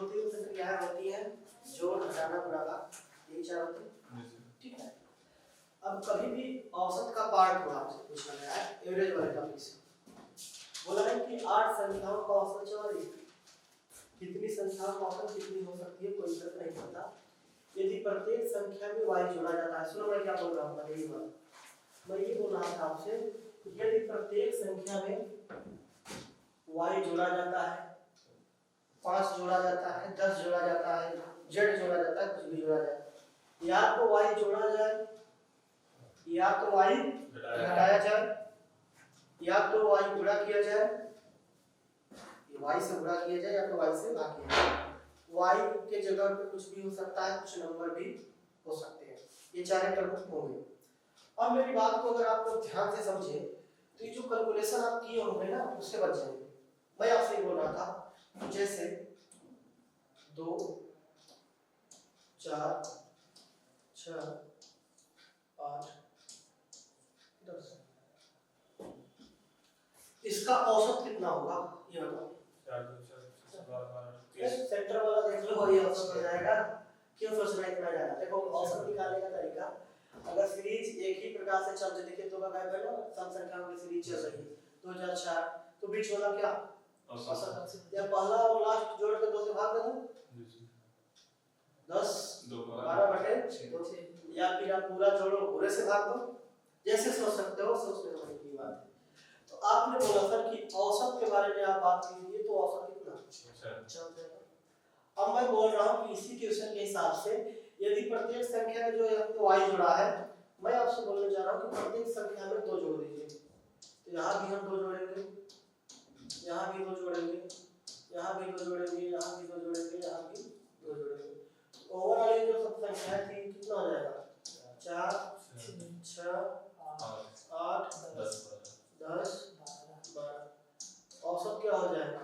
दो तीन संख्याएं होती हैं, जोड़ घटाना गुणाकार, यही चार होते हैं, ठीक है। अब कभी भी औसत का पार्ट हुआ आपसे पूछा गया है एवरेज वाले टॉपिक से, बोला है कि 8 संख्याओं का औसत 44, कितनी संख्याओं का औसत कितनी हो सकती है कोई फर्क नहीं पड़ता यदि प्रत्येक संख्या में y जोड़ा जाता है। सुनो मैं क्या बोल रहा हूँ, यही बात मैं ये बोल रहा था आपसे, यदि प्रत्येक संख्या में y जोड़ा जाता है, 5 जोड़ा जाता है, 10 जोड़ा जाता है, z जोड़ा जाता है, कुछ भी जोड़ा जाए, या तो y जोड़ा जाए या तो y घटाया जाए या तो y गुणा किया जाए, y से गुणा किया जाए या तो y से भाग किया जाए। y के जगह पे कुछ भी हो सकता है, कुछ नंबर भी हो सकते हैं, ये चारे टर्म होंगे। अब मेरी बात को अगर आप लोग ध्यान से समझे तो ये जो कैलकुलेशन आप किए होंगे ना उससे बच जाएंगे। मैं आपसे ये बोल रहा था जैसे 2 4 6 8 10, इसका औसत कितना होगा ये बताओ। सेंटर वाला देख लो, ये औसत हो जाएगा, क्यों सोच रहे इतना ज्यादा। देखो औसत निकालने का तरीका, अगर सीरीज एक ही प्रकार से चल रही, देखिए तो लगाए पहले सम संख्याओं की सीरीज चल रही है 2004, तो बीच वाला क्या औसत, या पहला और लास्ट जोड़ के 2 से भाग दे दो, 10 12/6, या फिर आप पूरा जोड़ो पूरे से भाग दो, जैसे सोच सकते हो सोचने वाली की बात है। तो आपने बोला सर कि औसत के बारे में आप बात कीजिए, तो औसत कितना चल जाएगा। अब मैं बोल रहा हूँ कि इसी क्वेश्चन के हिसाब से यदि प्रत्येक संख्या में जो y जोड़ा है, मैं आपसे बोलने जा रहा हूँ कि प्रत्येक संख्या में 2 जोड़ दीजिए, तो यहाँ भी हम 2 जोड़ेंगे, यहाँ भी 2 जोड़ेंगे, यहाँ भी 2 जोड़ेंगे, यहाँ भी 2 जोड़ेंगे, यहाँ भी 2 जोड़ेंगे, ओवरऑल जो सब संख्याएं थी कितना हो जाएगा 4 6 8 10 12, औसत क्या हो जाएगा,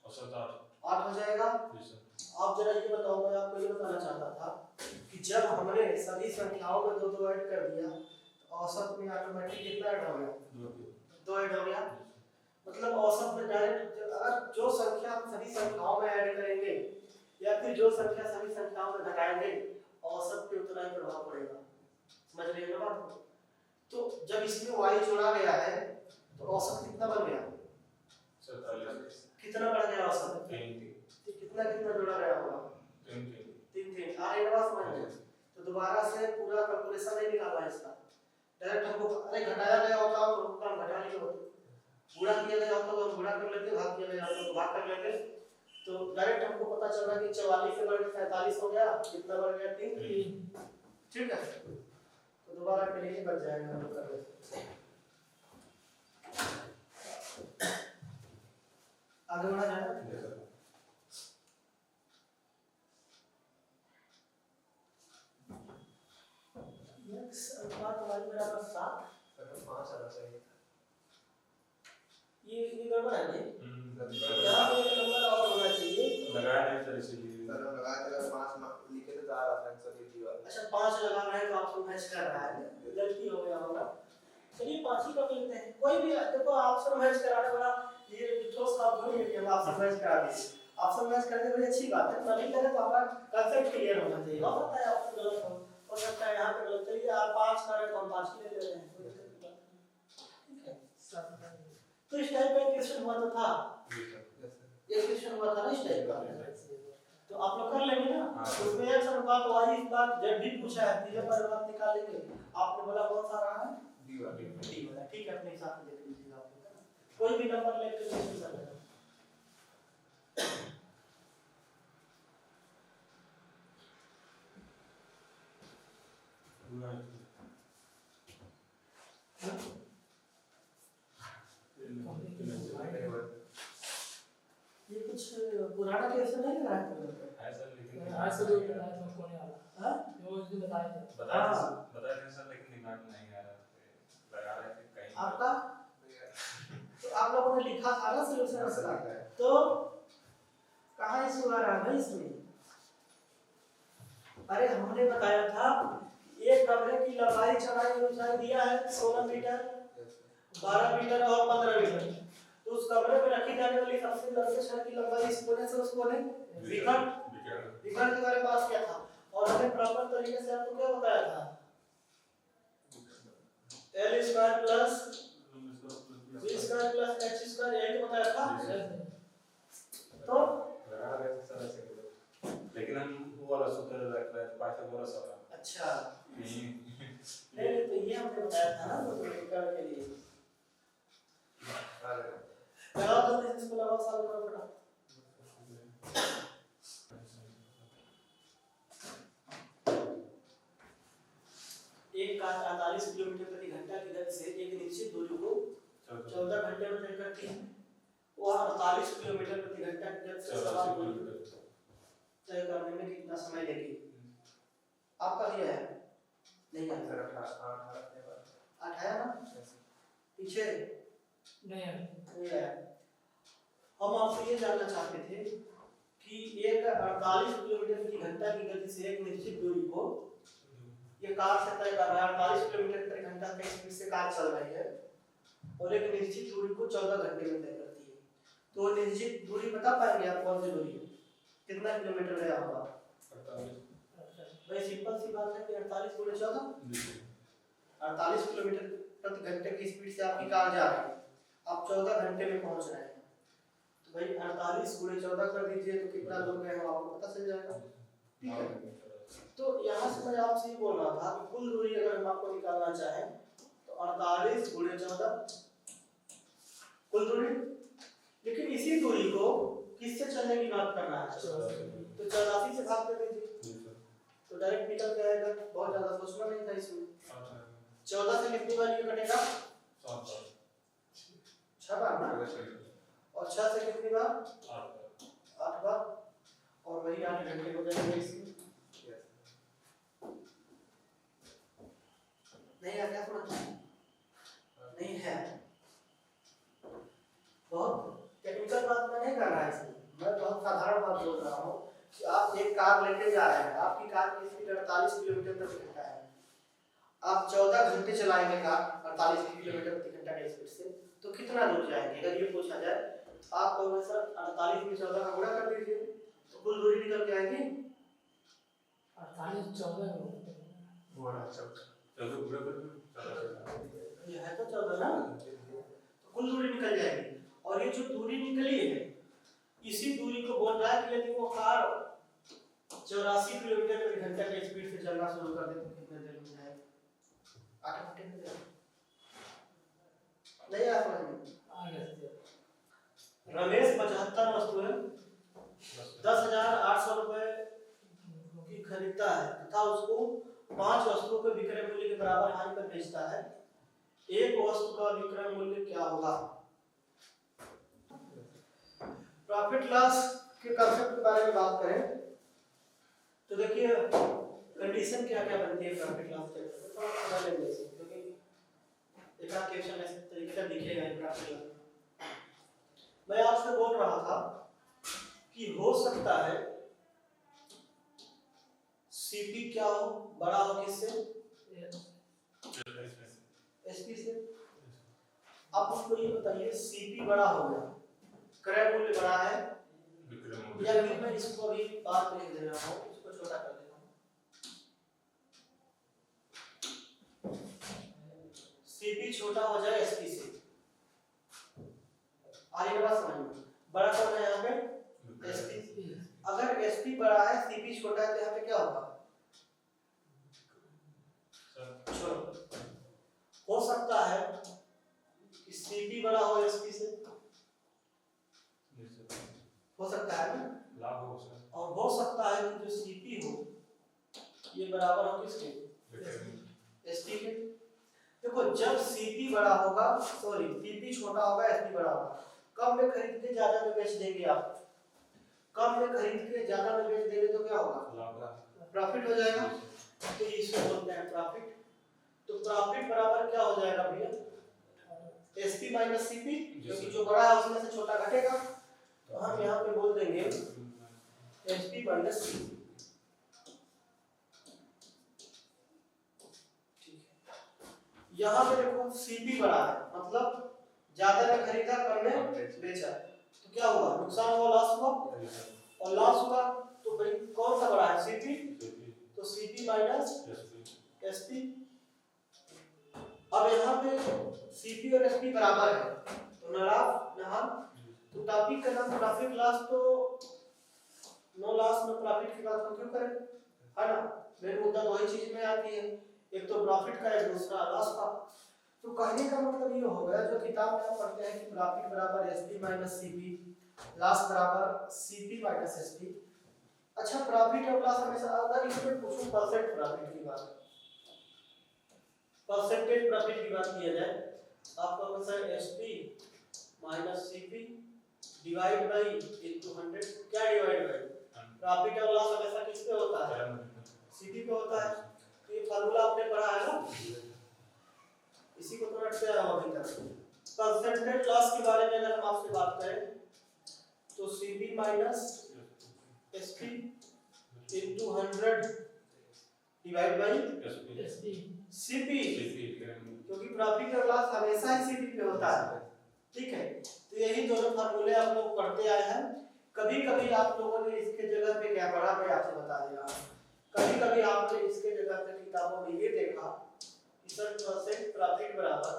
औसत 8 हो जाएगा। आप जरा ये बताओ, मैं आपको ये बताना चाहता था कि जब हमने सभी संख्याओं में 2 ऐड कर दिया तो औसत में ऑटोमेटिक कितना ऐड हो गया, 2 ऐड हो गया। मतलब औसत में डायरेक्ट अगर जो संख्या हम सभी संख्याओं में ऐड करेंगे या फिर जो संख्या सभी संख्याओं में घटाएंगे, औसत पे उतना ही प्रभाव पड़ेगा, समझ रहे हैं बात को। तो जब इसमें y जोड़ा गया है तो औसत कितना बन गया, 47, कितना बढ़ गया औसत, 3 कितना जोड़ा गया होगा, 3 आ रहा है समझ में। तो दोबारा से पूरा कैलकुलेशन नहीं निकालना इसका, डायरेक्ट हमको अरे घटाया गया होता तो हम घटा लिए होते, गुणा किया गया होता तो हम गुणा कर लेते, भाग किया गया होता तो भाग कर लेते, तो डायरेक्ट हमको पता चल रहा है कि 44 से बढ़ के 47 हो गया, कितना बढ़ गया 3, ठीक है। तो दोबारा के लिए बच जाएगा हम कर लेते, आगे बढ़ा जाए। अनुपात y बराबर 7, 5 आना चाहिए, ये गड़बड़ है यहाँ पे एक नंबर और होना चाहिए, लगाया नहीं सर इसीलिए सर हम लगाए थे 5 लिखे थे, 4 आता है सर ये वाला, अच्छा 5 लगा रहे हैं तो ऑप्शन मैच कर रहा है, गलती हो गया होगा, चलिए 5 ही कर लेते हैं। कोई भी देखो ऑप्शन मैच कराने वाला ये ठोस काम थोड़ी है कि हम ऑप्शन मैच करा दीजिए, ऑप्शन मैच करने बड़ी अच्छी बात है, नहीं करे तो हमारा कांसेप्ट क्लियर होना चाहिए। हो सकता है ऑप्शन गलत हो सकता है यहाँ पे गलत, चलिए आप 5 कर रहे तो हम 5 ही ले ले रहे हैं, कोई दिक्कत नहीं, ठीक है। तो इस टाइप का क्वेश्चन हुआ तो था, ये क्वेश्चन हुआ था ना इस टाइप का, तो आप लोग कर लेंगे ना। उसमें एक अनुपात y इस बात जब भी पूछा है तीनों पर बात निकाल लेंगे। आपने बोला कौन सा रहा है, d वाला, ठीक है, अपने हिसाब से देख लीजिएगा आप, कोई भी नंबर लेके क्वेश्चन कर लेना। ये कुछ पुराना क्वेश्चन नहीं लगा है सर, लेकिन आज से जो लगा है मुझको नहीं आ रहा, हां वो उस दिन बताए थे सर, लेकिन दिमाग में नहीं आ रहा, लगा रहे थे कहीं आपका, तो आप लोगों ने लिखा था ना सॉल्यूशन इसका, तो कहां इशू आ रहा है भाई इसमें। अरे हमने बताया था एक कमरे की लंबाई चौड़ाई ऊंचाई दिया है 16 मीटर, 12 मीटर और 15 मीटर, तो उस कमरे में रखी जाने वाली सबसे लंबे क्षण की लंबाई इस कोने से उस कोने विकर्ण के बारे में बात किया था। और हमें प्रॉपर तरीके से आपको क्या बताया था, L square plus V square plus H square यही तो बताया था। तो लेकिन हम वो वाला सूत्र रख रहे हैं पाइथागोरस वाला। अच्छा नहीं तो ये हमने बताया था ना तो विकर्ण के लिए लगाओ जल्दी से इसको लगाओ, सॉल्व करो फटाफट। एक कार 48 किलोमीटर प्रति घंटा की गति से एक निश्चित दूरी को 14 घंटे में तय करती है। वो 48 किलोमीटर प्रति घंटा की गति से सवाल दूरी तय करने में कितना समय लेगी? आपका दिया है नहीं है सर? 8 है ना पीछे नहीं है। हम आपसे ये जानना चाहते थे कि एक 48 किलोमीटर की घंटा की गति से एक निश्चित दूरी को ये कार से तय कर रहा है, 48 किलोमीटर प्रति घंटा की स्पीड से कार चल रही है और एक निश्चित दूरी को 14 घंटे में तय करती है। तो निश्चित दूरी बता पाएंगे आप कौन सी दूरी है, कितना किलोमीटर गया होगा? 48। भाई सिंपल सी बात है कि 48 गुणे 14, 48 किलोमीटर प्रति घंटे की स्पीड से आपकी कार जा रही है, आप 14 घंटे में पहुंच रहे हैं। तो भाई 48 गुणे 14 कर दीजिए तो कितना दूर गए हो आपको पता चल जाएगा। ठीक है, तो यहाँ से मैं आपसे ये बोल रहा था कि कुल दूरी अगर हम आपको निकालना चाहें तो 48 गुणे 14 कुल दूरी, लेकिन इसी दूरी को किससे चलने की बात करना है तो 84 से भाग कर दीजिए तो डायरेक्ट निकल जाएगा। बहुत ज्यादा सोचना नहीं था इसमें। 14 से कितनी बार ये कटेगा? 6 बार ना, और 6 से कितनी बार? 8 बार, और वही 8 घंटे हो जाएंगे इसमें। नहीं है क्या समझ? नहीं है, बहुत टेक्निकल बात मैं नहीं कर रहा इसमें, मैं बहुत साधारण बात बोल रहा हूँ कि आप एक कार लेके जा रहे हैं, आपकी कार की स्पीड 48 किलोमीटर प्रति घंटा है, आप 14 घंटे चलाएंगे कार 48 किलोमीटर प्रति घंटा की स्पीड से, तो कितना दूर जाएंगे? अगर ये पूछा जाए तो आप कहोगे सर 48 में 14 का गुणा कर दीजिए तो कुल दूरी निकल के आएगी 48 14 ये है तो 14 ना, तो कुल दूरी निकल जाएगी। और ये जो दूरी निकली है इसी दूरी को बोल रहा है कि यदि वो कार 84 किलोमीटर प्रति घंटा की स्पीड से चलना शुरू कर दे तो कितने देर में जाएगी? 8 घंटे में जाएगी। नहीं आ समझ में? रमेश 75 वस्तुएं 10,800 रुपए की खरीदता है तथा उसको 5 वस्तुओं के विक्रय मूल्य के बराबर हानि पर बेचता है, एक वस्तु का विक्रय मूल्य क्या होगा? प्रॉफिट लॉस के कांसेप्ट के बारे में बात करें तो देखिए कंडीशन क्या क्या बनती है प्रॉफिट लॉस के, थोड़ा समझ लेंगे इसे क्योंकि एक क्वेश्चन ऐसे तरीके से दिखेगा प्रॉफिट लॉस। मैं आपसे बोल रहा था कि हो सकता है सीपी क्या हो, बड़ा हो किससे? एसपी से। आप उसको ये बताइए सीपी बड़ा हो गया, क्रय मूल्य बड़ा है, या फिर मैं इसको अभी बात लिख दे रहा हूँ, इसको छोटा कर देता हूँ। सीपी छोटा हो जाए एसपी से, आगे बात समझ में, बड़ा कौन है यहाँ पे? एसपी। अगर एसपी बड़ा है सीपी छोटा है तो यहाँ पे क्या होगा? हो सकता है कि सीपी बड़ा हो एसपी से, हो सकता है ना, लाभ हो सकता है, और हो सकता है कि जो सीपी हो ये बराबर हो किसके? एसपी के। देखो जब सीपी बड़ा होगा, सॉरी सीपी छोटा होगा एसपी बड़ा होगा, कम में खरीद के ज्यादा में बेच देंगे आप, कम में खरीद के ज्यादा में बेच देंगे तो क्या होगा? प्रॉफिट हो जाएगा। तो इसे बोलते हैं प्रॉफिट। तो प्रॉफिट बराबर क्या हो जाएगा भैया? एसपी माइनस सीपी, क्योंकि जो बड़ा है उसमें से छोटा घटेगा, तो हम यहाँ पे बोल देंगे एसपी माइनस सीपी। ठीक है, यहाँ पे देखो सीपी बड़ा है मतलब ज्यादा में खरीदा कम में बेचा, तो क्या हुआ, नुकसान हुआ, लॉस हुआ, और लॉस हुआ तो भाई कौन सा बड़ा है, सीपी, तो सीपी माइनस एसपी। अब यहाँ पे सीपी और एसपी बराबर है तो न लाभ न हानि, तो टॉपिक का नाम प्रॉफिट लॉस, तो नो लॉस नो प्रॉफिट की बात हम क्यों करें, है ना, मेन मुद्दा तो वही चीज में आती है, एक तो प्रॉफिट का, एक दूसरा लॉस का। तो कहने का मतलब ये हो गया, जो किताब में आप पढ़ते हैं कि प्रॉफिट बराबर एसपी माइनस सीपी, लॉस बराबर सीपी माइनस एसपी। अच्छा, प्रॉफिट और लॉस हमेशा, अगर इसमें पूछूं परसेंट प्रॉफिट की बात, परसेंटेज प्रॉफिट की बात किया जाए, आपका answer SP minus CP divide by into 100, क्या डिवाइड बाय, प्रॉफिट और लॉस हमेशा किस पे होता है, सीपी पे होता है। तो ये फार्मूला आपने पढ़ा है ना, इसी को तो रटते आए अभी तक। परसेंटेज लॉस के बारे में अगर हम आपसे बात करें तो CP minus SP into 100 divide by CP, क्योंकि प्रॉफिट और लॉस हमेशा ही सीपी पे होता है, ठीक है। तो यही दोनों फार्मूले आप लोग पढ़ते आए हैं। कभी कभी आप लोगों ने इसके जगह पे क्या पढ़ा, मैं आपसे बता दे रहा हूं, कभी कभी आपने इसके जगह पे किताबों में ये देखा कि सर परसेंट प्रॉफिट बराबर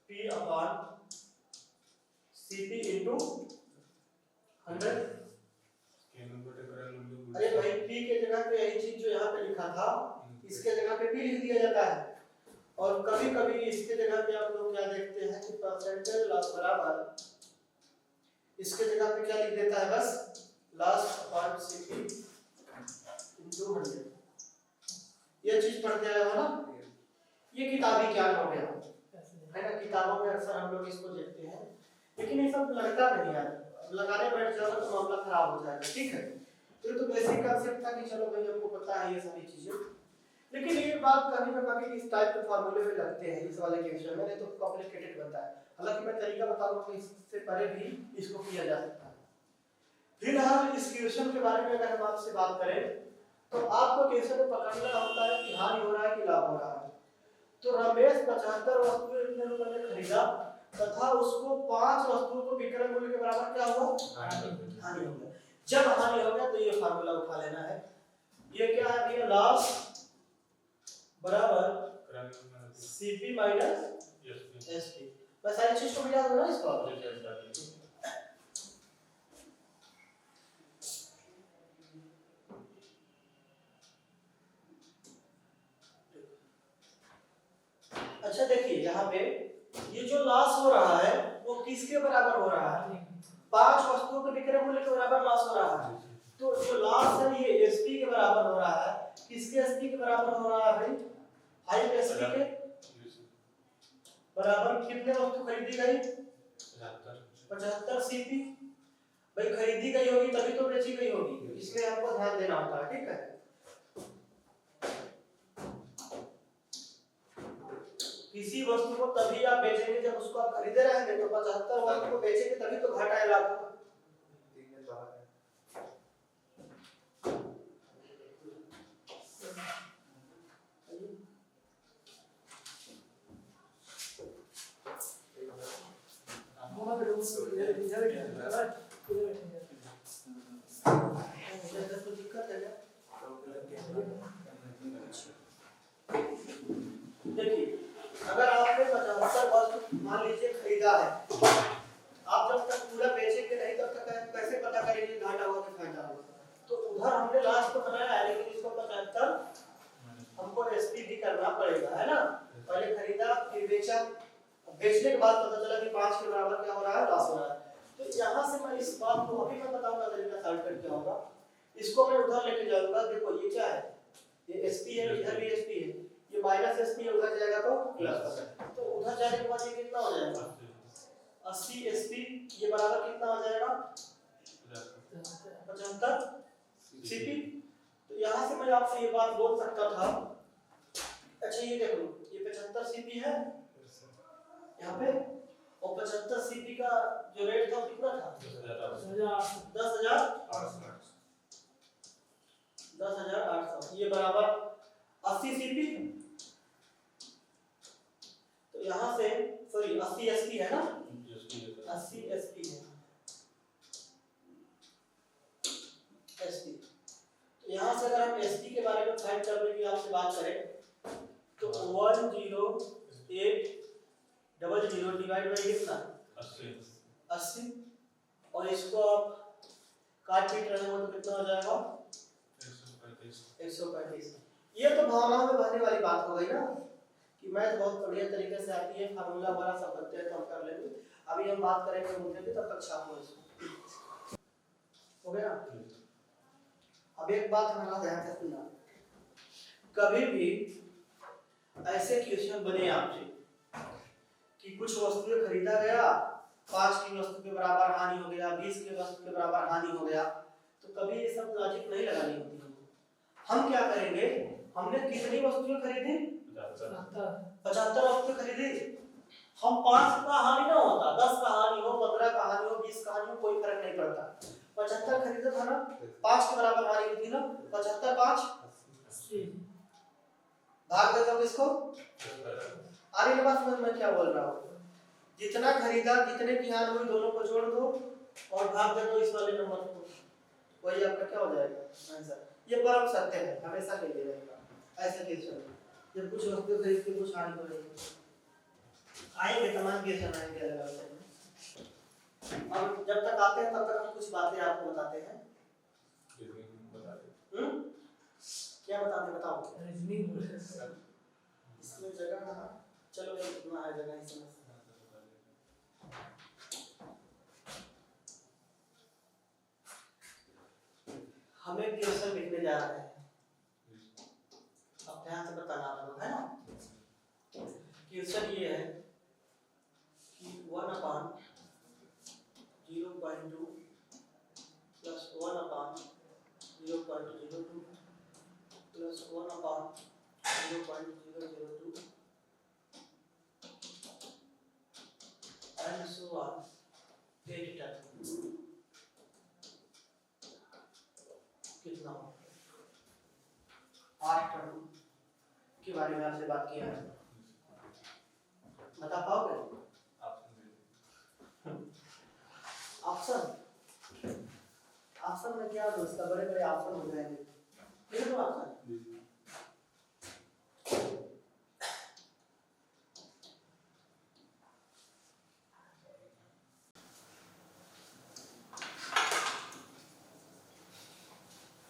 पी अपॉन सीपी इनटू 100। अरे भाई, पी के जगह पे यही चीज जो यहाँ पे लिखा था, इसके जगह पे पी लिख दिया जाता है। और कभी कभी इसके जगह पे आप लोग क्या देखते हैं कि परसेंटेज लॉस बराबर, इसके जगह पे क्या लिख देता है, बस लॉस अपॉन सीपी इनटू 100। ये चीज पढ़ते आए हो ना, ये किताबी ज्ञान हो गया, है ना। किताबों में अक्सर हम लोग इसको देखते हैं, लेकिन ये सब लगता नहीं यार, लगाने बैठ जाओ तो मामला खराब हो जाएगा, ठीक है। तो ये तो बेसिक कांसेप्ट था कि चलो भाई हमको पता है ये सारी चीजें, लेकिन ये बात कभी ना कभी इस टाइप के फार्मूले में लगते हैं इस वाले क्वेश्चन में, नहीं तो कॉम्प्लिकेटेड बनता है। हालांकि मैं तरीका बताऊंगा कि इससे परे भी इसको किया जा सकता है। फिलहाल इस क्वेश्चन के बारे में अगर हम आपसे बात करें तो आपको क्वेश्चन में पकड़ना होता है कि हानि हो रहा है कि लाभ हो रहा है। तो रमेश 75 वस्तुएं इतने रुपए में खरीदा तथा उसको 5 वस्तुओं को विक्रय मूल्य के बराबर क्या हुआ, हानि हो गया। जब हानि हो गया तो ये फार्मूला उठा लेना है। ये क्या है भैया, लॉस बराबर सीपी माइनस एसपी। मैं सारी चीज को मिला दूं ना इसको। अच्छा देखिए, यहाँ पे ये जो लॉस हो रहा है वो किसके बराबर हो रहा है, 5 वस्तुओं के विक्रय मूल्य के बराबर लॉस हो रहा है। तो जो लॉस है ये एसपी के बराबर हो रहा है। किसके एसपी के बराबर हो रहा है भाई, 5 एसपी के बराबर कितने वस्तु खरीदी गई, 75 सीपी। भाई खरीदी गई होगी तभी तो बेची गई होगी, इसमें आपको ध्यान देना होता है, ठीक है। किसी वस्तु को तभी आप बेचेंगे जब उसको आप खरीदे रहेंगे, तो 75 वस्तु को बेचेंगे तभी तो घाटा आएगा आपको। देखिए, अगर आपने 75 वस्तु मान लीजिए खरीदा है, आप जब तक पूरा बेचेंगे नहीं तब तक कैसे पता करेंगे घाटा हुआ कि फायदा हुआ। तो उधर हमने लास्ट को बनाया है, लेकिन इसको 75 हमको एसपी भी करना पड़ेगा, है ना। पहले खरीदा फिर बेचा, बेचने के बाद पता चला कि 5 के बराबर क्या हो रहा है, लॉस हो रहा है। तो यहाँ से मैं इस बात को अभी मैं बताऊंगा तरीका शॉर्टकट क्या होगा। इसको मैं उधर लेके जाऊंगा, देखो ये क्या है, ये एसपी है, इधर भी एसपी है, ये माइनस एसपी उधर जाएगा तो प्लस। तो उधर जाने के बाद ये कितना हो जाएगा, 80 एसपी, ये बराबर कितना हो जाएगा, 75 सीपी। तो यहाँ से मैं आपसे ये बात बोल सकता था। अच्छा ये देखो, ये 75 सीपी है यहाँ पे, और 75 सीपी का जो रेट था कितना था, 10,800, ये बराबर 80 सीपी। तो यहाँ से सॉरी 80 एसपी एसडी। तो यहाँ से अगर हम एसडी के बारे में फाइंड करने की आपसे बात करें तो 10800 डिवाइड बाई कितना 80 और इसको आप काट पीट रहे हो तो कितना हो जाएगा 135। ये तो भावनाओं में बहने वाली बात हो गई ना कि मैथ बहुत बढ़िया तरीके से आती है, फार्मूला वाला सब बनते हैं तो हम कर लेंगे। अभी हम बात करेंगे मुद्दे की, तब तक शाम को इसको हो गया। अब एक बात हमारा ध्यान से सुनना, कभी भी ऐसे क्वेश्चन बने आपसे कि कुछ वस्तुएं खरीदा गया, 5 की वस्तु के बराबर हानि हो गया, 20 की वस्तु के बराबर हानि हो गया, तो कभी ये सब लॉजिक नहीं लगानी होती है। हम क्या करेंगे, हमने कितनी वस्तुएं खरीदी 75 वस्तुएं खरीदी, हम 5 का हानि ना होता, 10 का हानि हो, 15 का हानि हो, 20 का हानि हो, कोई फर्क नहीं पड़ता। 75 खरीदा था ना, 5 के बराबर हानि हुई थी ना, 75 5 भाग देता हूँ इसको। आगे के बाद समझ में क्या बोल रहा हूँ, जितना खरीदा जितने की हानि हुई दोनों को जोड़ दो और भाग दे दो इस वाले नंबर को, वही आपका क्या हो जाएगा आंसर। ये परम सत्य है, हमेशा के लिए रहेगा ऐसे क्वेश्चन। जब कुछ वस्तु खरीद के कुछ हानि हो रही है आएंगे तमाम क्वेश्चन आएंगे अलग अलग। और जब तक आते हैं तब तक हम कुछ बातें आपको बताते हैं। क्या बताते बताओ। इसमें जगह ना, चलो इतना है जगह इसमें। हमें क्वेश्चन लिखने जा रहे हैं, अब ध्यान से बताना आप लोग, है ना। क्वेश्चन ये है कि 1/0.2 plus 1/0.02 plus 1/0.002 and so on 8 तक कितना हो 8 टर्म के बारे में आपसे बात किया है, बता पाओगे। ऑप्शन ऑप्शन में क्या होता है, बड़े बड़े ऑप्शन हो जाएंगे, ठीक है। ऑप्शन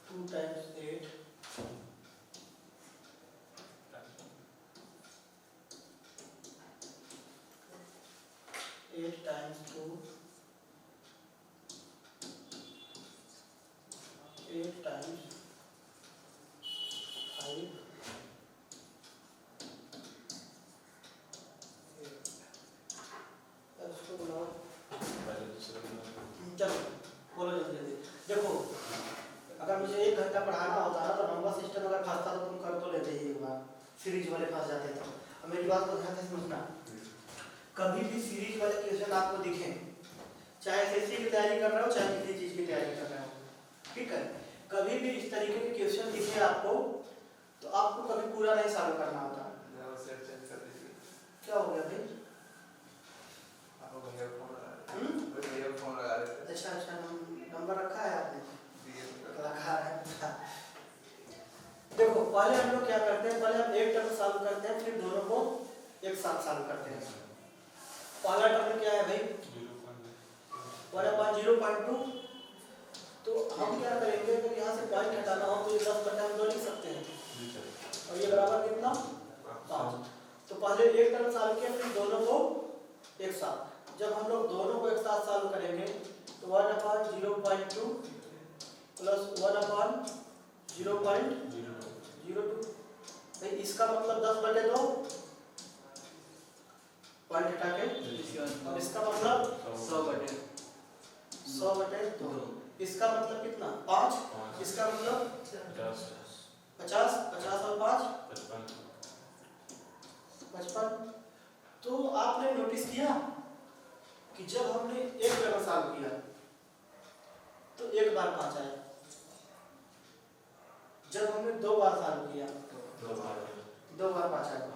2 times 8 8 times 2 8 times 5 इसको बनाओ। चलो बोलो जल्दी जल्दी। देखो अगर मुझे 1 घंटा पढ़ाना होता ना तो नंबर सिस्टम अगर फंसता तो तुम कर तो लेते ही एक बार, सीरीज वाले फंस जाते थे। अब मेरी बात को ध्यान से समझना, कभी भी सीरीज वाले क्वेश्चन आपको दिखें, चाहे एसएससी की तैयारी कर रहे हो चाहे किसी चीज की तैयारी कर रहे हो, ठीक है, कभी भी इस तरीके के क्वेश्चन दिखे आपको तो आपको कभी पूरा नहीं सॉल्व करना होता। क्या हो गया भाई? अच्छा अच्छा नंबर रखा है आपने, रखा है। देखो पहले हम लोग क्या करते हैं, पहले हम एक टर्म सॉल्व करते हैं फिर दोनों को एक साथ सॉल्व करते हैं। पहला टर्म क्या है भाई 1/0.2, तो हम क्या करेंगे तो यहाँ से पॉइंट हटाना हो तो ये 10 बटा हम 2 लिख सकते हैं और ये बराबर कितना 5। तो पहले एक टर्म सॉल्व किया फिर दोनों को एक साथ। जब हम लोग दोनों को एक साथ सॉल्व करेंगे तो 1/0.2 प्लस 1/0.02 भाई इसका मतलब 10/2 पॉइंट हटा के, और इसका मतलब 100/2, इसका मतलब कितना 5, इसका मतलब 50 और 5 55। तो आपने नोटिस किया कि जब हमने एक टर्म सॉल्व किया तो एक बार 5 आया, जब हमने 2 बार सॉल्व किया 2 बार 5 आया।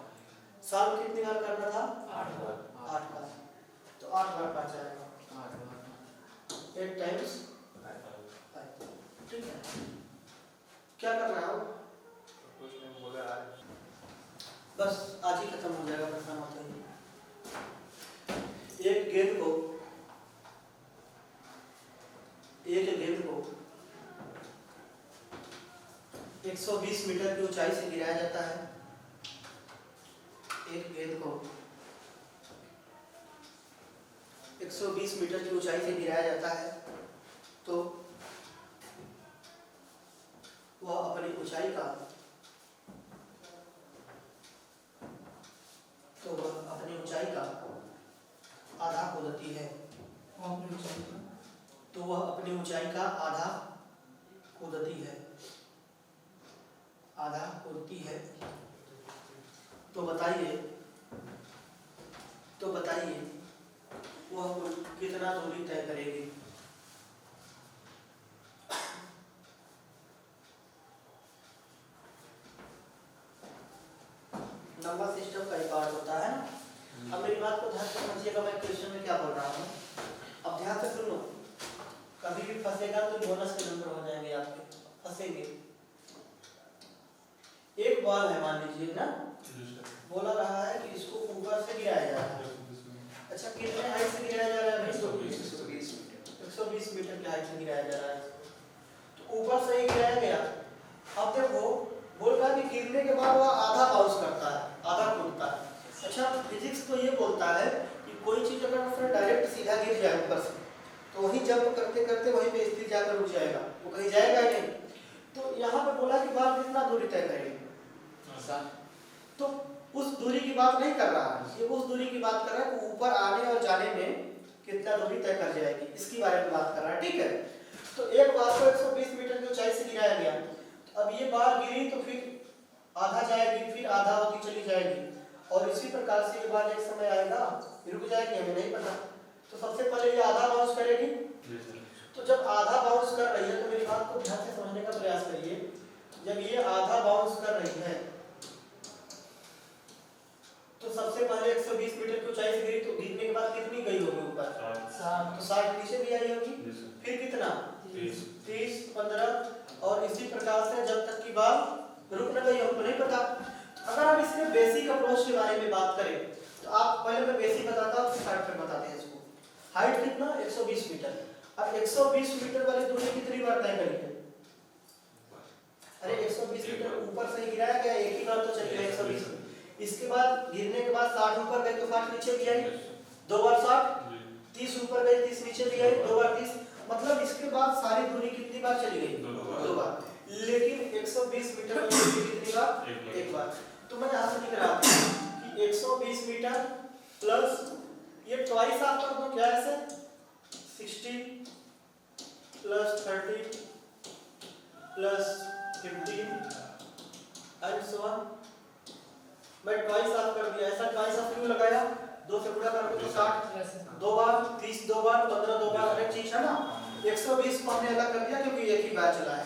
सॉल्व कितनी बार करना था 8 बार, तो 8 बार 5 आएगा 8 टाइम्स 5, ठीक है। क्या करना है? कुछ नहीं बोला यार। बस आज ही खत्म हो जाएगा, परेशान होते ही। एक गेंद को 120 मीटर की ऊंचाई से गिराया जाता है। एक गेंद को 120 मीटर की ऊंचाई से गिराया जाता है तो वह अपनी ऊंचाई का आधा कूदती है। तो वह अपनी ऊंचाई का आधा कूदती है, आधा कूदती है। तो बताइए वह कितना दूरी तय करेगी? नंबर सिस्टम का एक पार्ट होता है ना। अब मेरी बात को ध्यान से समझिएगा, मैं क्वेश्चन में क्या बोल रहा हूँ। अब ध्यान से सुनो, कभी भी फंसेगा तो बोनस के नंबर हो जाएंगे आपके, फंसेंगे। एक बॉल है मान लीजिए ना, बोला रहा है कि इसको ऊपर से गिराया जा रहा है। अच्छा, कितने हाइट से गिराया जा रहा है भाई? 120 मीटर की हाइट से गिराया जा रहा है। तो ऊपर से ही गिराया गया। अब देखो बोल रहा है कि गिरने के बाद वह आधा बाउंस करता है, आधा कूदता है। अच्छा, फिजिक्स तो ये बोलता है कि कोई चीज अगर उसने डायरेक्ट सीधा गिर जाए ऊपर से तो वही जंप करते करते वहीं पे स्थिर जाकर रुक जाएगा, वो कहीं जाएगा ही नहीं। तो यहाँ पे बोला कि बाल कितना दूरी तय करेगी, तो उस दूरी की बात नहीं कर रहा है, ये उस दूरी की बात कर रहा है कि ऊपर आने और जाने में कितना दूरी तय कर जाएगी, इसकी बारे में बात कर रहा है। ठीक है, तो एक बार को 120 मीटर की ऊंचाई से गिराया गया। अब ये बार गिरी तो फिर आधा जाएगी, फिर आधा होती चली जाएगी, और इसी प्रकार से ये बार एक समय आएगा रुक जाएगी, हमें नहीं पता। तो सबसे पहले ये आधा बाउंस करेगी। तो जब आधा बाउंस कर रही है तो मेरी बात को ध्यान से समझने का प्रयास करिए। जब ये आधा बाउंस कर रही है तो सबसे पहले 120 मीटर की ऊंचाई से गिरी, तो गिरने के बाद कितनी गई होगी ऊपर? 60। तो 60 नीचे भी आई होगी, फिर कितना? 30, 15, और इसी प्रकार से जब तक की बात रुक न गई हमको नहीं पता। अगर हम इसके बेसिक अप्रोच के बारे में बात करें तो आप पहले मैं बेसिक बताता हूँ, फिर हाइट पर बताते हैं इसको। हाइट कितना? 120 मीटर। अब 120 मीटर वाली दूरी कितनी बार तय करी है? अरे 120 मीटर ऊपर से गिराया गया, एक ही बार तो चली गई 120। इसके बाद गिरने के बाद 60 ऊपर गई तो 60 नीचे भी आई, 2 बार 60, 30 ऊपर गई 30 नीचे भी आई, 2 बार 30। मतलब इसके बाद सारी दूरी कितनी बार चली गई? 2 बार। लेकिन 120 मीटर वाली दूरी कितनी बार? एक बार। तो मैं यहाँ से लिख रहा हूँ कि 120 मीटर प्लस ये ट्वाइस आप कर दो, क्या ऐसे 60 plus 30 plus 15 and so on. मैं ट्वाइस ऑफ कर दिया। ऐसा ट्वाइस ऑफ क्यों लगाया? 2 से गुणा करोगे तो 60, 2 बार 30, 2 बार 15, 2 बार हर एक चीज है ना। 120 को हमने अलग कर दिया क्योंकि एक ही बार चला है।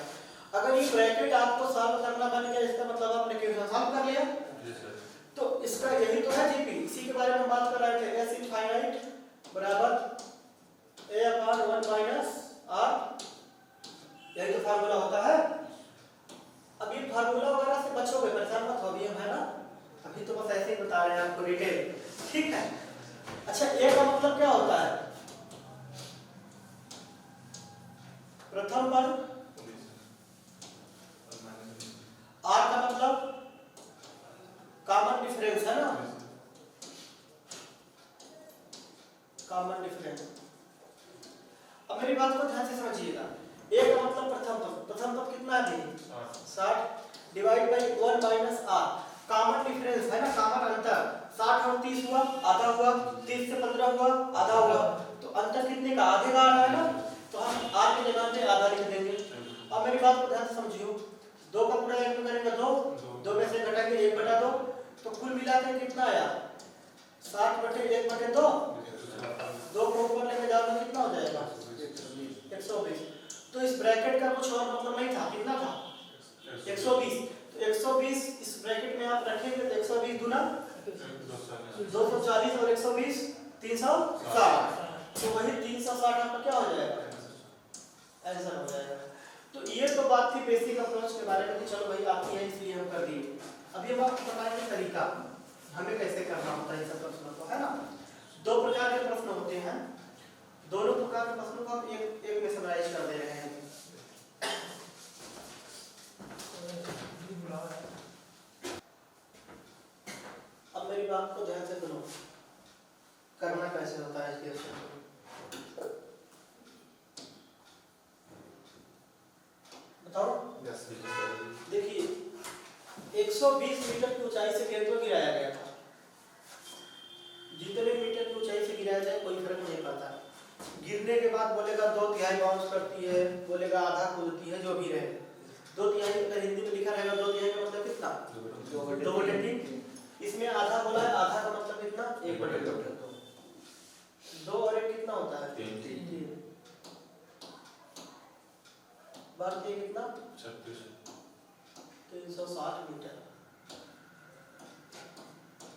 अगर ये ब्रैकेट आपको सॉल्व करना बन गया, इसका मतलब आपने क्वेश्चन सॉल्व कर लिया। तो इसका यही तो है जीपी, इसी के बारे में बात कर रहे थे। S इनफाइनाइट बराबर A/1 माइनस R, यही तो फार्मूला होता है। अब ये फार्मूला वगैरह से बचोगे, परेशान मत हो, है ना। अभी तो बस ऐसे ही बता रहे हैं आपको डिटेल, ठीक है। अच्छा, ए का मतलब क्या होता है? प्रथम पद। आर का मतलब कॉमन डिफरेंस है ना, कॉमन डिफरेंस। अब मेरी बात को ध्यान से समझिएगा। ए का मतलब प्रथम पद, प्रथम पद कितना है? 60 divide by 1 minus R, common difference है ना, कॉमन अंतर। 60 और 30 हुआ, आधा हुआ, 30 से 15 हुआ, आधा हुआ, तो अंतर कितने का? आधे का आ रहा है ना, तो हम आर की जगह पे आधा लिख देंगे। अब मेरी बात को ध्यान से समझियो, 2 का पूरा 1 में करेंगे 2, 2 में से घटाएंगे 1/2, तो कुल मिलाकर कितना आया? 60/1/2, 2 को ऊपर लेके जाओगे कितना हो जाएगा? 120। तो इस ब्रैकेट का कुछ और मतलब नहीं था, कितना था? 120। तो 120 इस ब्रैकेट में आप रखेंगे तो 120 गुना 240 और 120 360, तो वही 360 आपका क्या हो जाएगा? आंसर हो जाएगा। तो ये तो बात थी बेसिक अप्रोच के बारे में कि चलो भाई आती है इसलिए हम कर दिए। अभी हम आपको बताएंगे तरीका हमें कैसे करना होता है इन सब प्रश्नों को, है ना। दो प्रकार के प्रश्न होते हैं, दोनों प्रकार के प्रश्नों को हम एक में समराइज कर दे रहे हैं। अब मेरी बात को ध्यान से सुनो, करना कैसे होता है इसके बताओ। देखिए 120 मीटर की ऊंचाई से गेंद को गिराया गया था। जितने मीटर की ऊंचाई से गिराया जाए कोई फर्क नहीं पड़ता। गिरने के बाद बोलेगा 2/3 बाउंस करती है, बोलेगा आधा कूदती है, जो भी रहे। 2/3 अगर हिंदी में लिखा रहेगा 2/3 का मतलब कितना 2/3। इसमें आधा बोला है, आधा का मतलब कितना 1/2। 2 और 1 कितना होता है 3। बात ये कितना 360 मीटर।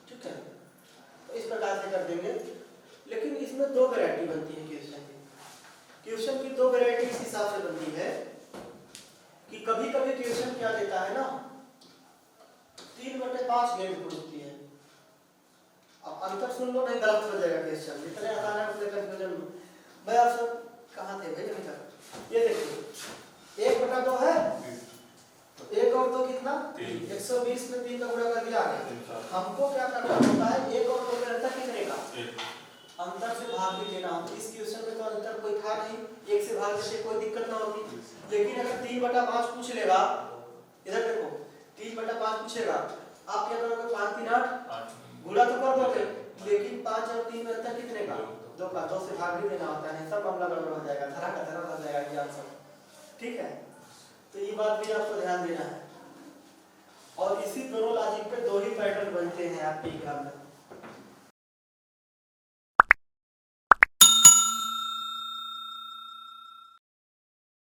ठीक है, तो इस प्रकार से कर देंगे। लेकिन इसमें दो वैरायटी बनती है क्वेश्चन की। क्वेश्चन की दो वैरायटी इस हिसाब से बनती है कि कभी कभी क्वेश्चन क्या देता है ना 3/5 गेंद कूदती है। अब अंतर सुन लो, नहीं गलत हो जाएगा क्वेश्चन। जितने आसान है उतने कंफ्यूजन। भाई आप सब कहाँ थे भाई अभी तक? ये देखिए 1/2 है, तो 1 और 2 कितना 120 में 3 का गुणा कर दिया आगे। हमको क्या करना होता है 1 और 2 में अंतर कितने का अंतर से भाग भी देना होता है। इस क्वेश्चन में तो अंतर कोई था नहीं, 1 से भाग देते कोई दिक्कत ना होती। लेकिन अगर 3/5 पूछ लेगा, इधर देखो 3/5 पूछेगा, आप क्या करोगे 5 3 8 गुणा तो कर दोगे, लेकिन 5 और 3 में अंतर कितने का 2 का। 2 से भाग भी देना होता है, सब मामला गड़बड़ हो जाएगा, धरा का धरा हो जाएगा ये आंसर। ठीक है, तो ये बात भी आपको ध्यान देना है। और इसी दोनों लॉजिक पे दो ही पैटर्न बनते हैं आपके एग्जाम में।